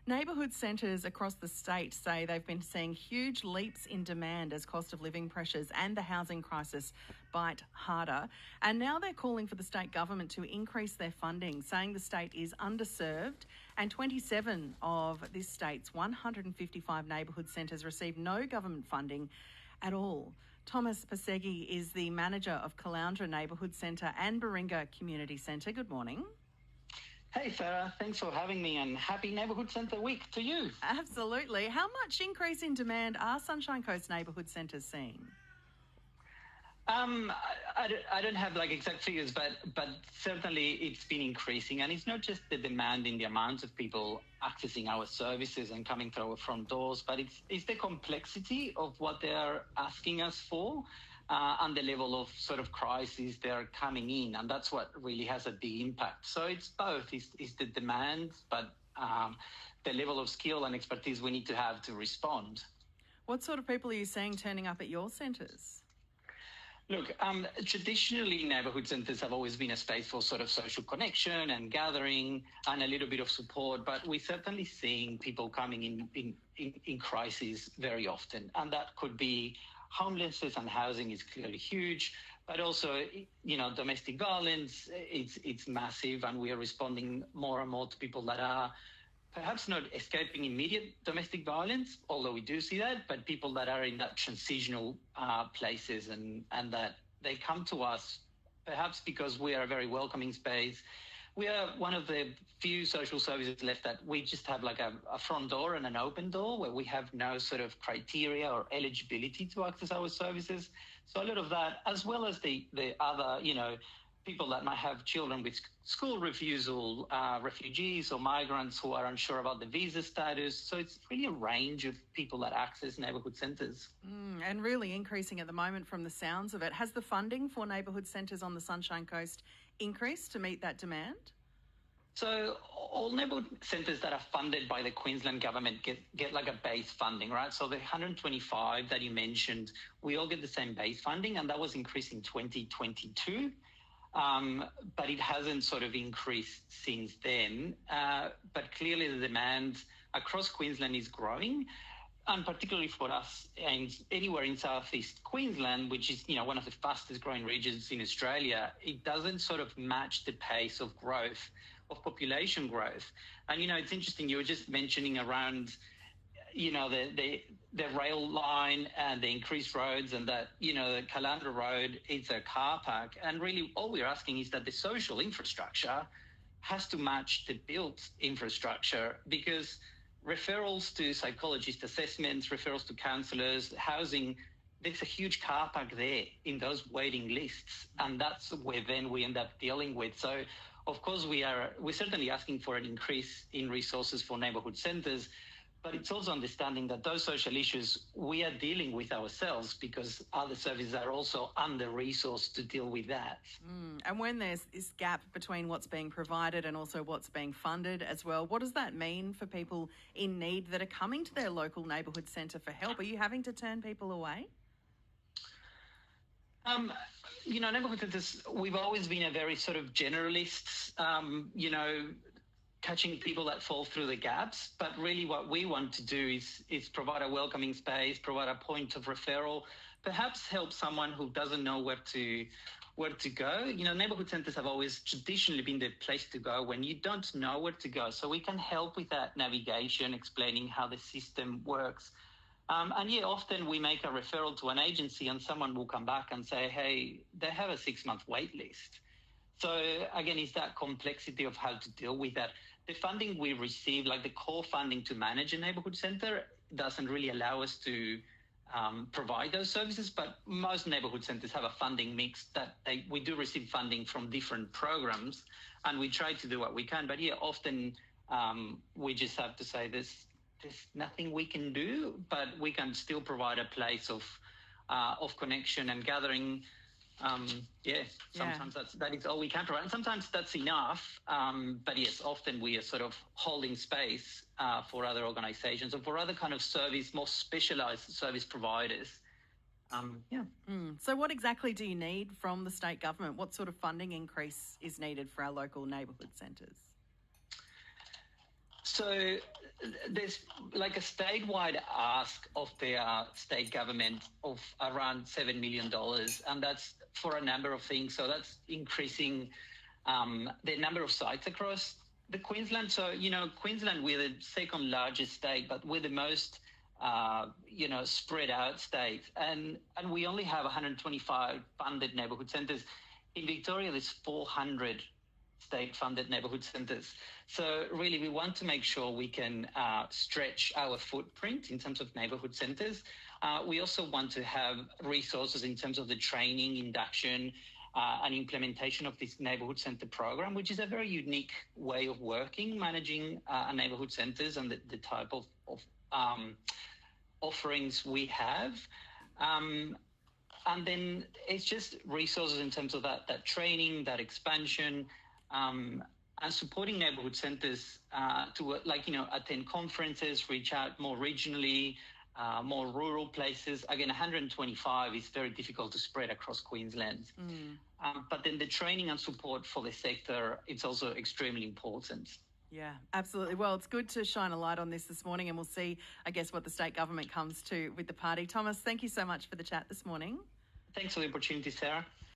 Neighbourhood centres across the state say they've been seeing huge leaps in demand as cost of living pressures and the housing crisis bite harder. And now they're calling for the state government to increase their funding, saying the state is underserved, and 27 of this state's 155 neighbourhood centres receive no government funding at all. Tomas Passeggi is the manager of Caloundra Neighbourhood Centre and Baringa Community Centre. Good morning. Hey Sarah, thanks for having me and happy Neighbourhood Centre Week to you. Absolutely. How much increase in demand are Sunshine Coast neighbourhood centres seeing? I don't have exact figures, but certainly it's been increasing, and it's not just the demand in the amount of people accessing our services and coming through our front doors, but it's the complexity of what they're asking us for. And the level of sort of crisis they're coming in, and that's what really has a big impact. So it's both, it's the demand, but the level of skill and expertise we need to have to respond. What sort of people are you seeing turning up at your centres? Look, traditionally neighbourhood centres have always been a space for sort of social connection and gathering and a little bit of support, but we're certainly seeing people coming in crisis very often, and that could be homelessness, and housing is clearly huge, but also, domestic violence, it's massive, and we are responding more and more to people that are perhaps not escaping immediate domestic violence, although we do see that, but people that are in that transitional places and that they come to us perhaps because we are a very welcoming space. We are one of the few social services left that we just have a front door and an open door where we have no sort of criteria or eligibility to access our services. So a lot of that, as well as the other, people that might have children with school refusal, refugees or migrants who are unsure about the visa status. So it's really a range of people that access neighbourhood centres. And really increasing at the moment from the sounds of it. Has the funding for neighbourhood centres on the Sunshine Coast increased to meet that demand? So all neighbourhood centres that are funded by the Queensland government get a base funding, right? So the 125 that you mentioned, we all get the same base funding, and that was increased in 2022. But it hasn't sort of increased since then. But clearly the demand across Queensland is growing, and particularly for us and anywhere in southeast Queensland, which is one of the fastest growing regions in Australia, it doesn't sort of match the pace of growth, of population growth. And it's interesting, you were just mentioning around the rail line and the increased roads, and that the Caloundra Road is a car park, and really all we're asking is that the social infrastructure has to match the built infrastructure, because referrals to psychologist assessments, referrals to counsellors, housing, there's a huge car park there in those waiting lists, and that's where then we end up dealing with. So of course we're certainly asking for an increase in resources for neighbourhood centres, but it's also understanding that those social issues we are dealing with ourselves, because other services are also under-resourced to deal with that. And when there's this gap between what's being provided and also what's being funded as well, what does that mean for people in need that are coming to their local neighbourhood centre for help? Are you having to turn people away? Neighbourhood centres, we've always been a very sort of generalist, catching people that fall through the gaps. But really what we want to do is provide a welcoming space, provide a point of referral, perhaps help someone who doesn't know where to go. Neighbourhood centres have always traditionally been the place to go when you don't know where to go. So we can help with that navigation, explaining how the system works. Often we make a referral to an agency and someone will come back and say, hey, they have a 6-month wait list. So again, it's that complexity of how to deal with that. The funding we receive, the core funding to manage a neighbourhood centre, doesn't really allow us to provide those services, but most neighbourhood centres have a funding mix that we do receive funding from different programs, and we try to do what we can. But often we just have to say there's nothing we can do, but we can still provide a place of connection and gathering. Sometimes that is all we can provide, and sometimes that's enough. But yes, often we are sort of holding space for other organisations or for other kind of service, more specialised service providers. So what exactly do you need from the state government? What sort of funding increase is needed for our local neighbourhood centres? So there's like a statewide ask of their state government of around $7 million, and that's for a number of things. So that's increasing the number of sites across the Queensland. So, Queensland, we're the second largest state, but we're the most, spread out state. And we only have 125 funded neighbourhood centres. In Victoria, there's 400 state-funded neighbourhood centres. So really, we want to make sure we can stretch our footprint in terms of neighbourhood centres. We also want to have resources in terms of the training, induction, and implementation of this neighbourhood centre program, which is a very unique way of working, managing neighbourhood centres and the type of offerings we have. And then it's just resources in terms of that training, that expansion, and supporting neighbourhood centres to attend conferences, reach out more regionally, more rural places. Again, 125 is very difficult to spread across Queensland. But then the training and support for the sector, it's also extremely important. Yeah, absolutely. Well, it's good to shine a light on this morning, and we'll see, I guess, what the state government comes to with the party. Tomas, thank you so much for the chat this morning. Thanks for the opportunity, Sarah.